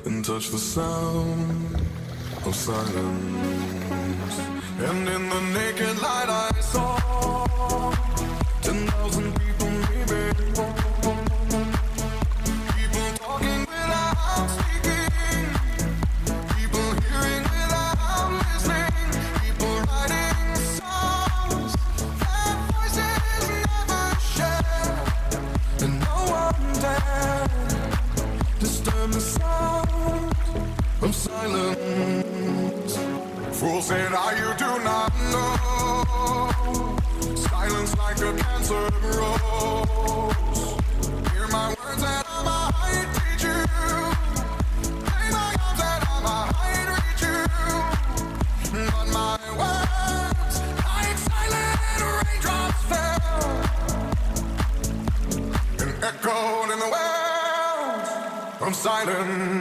and touch the sound of silence. And in the naked light I saw 10,000 people maybe. People talking without speaking. People hearing without listening. People writing songs that voices never share. And no one dared disturb the sound of silence. Fools said, you do not know. Silence like a cancer grows. Hear my words and I might teach you. Play my arms and I might reach you. But my words, like silent raindrops fell and echoed in the wells of silence.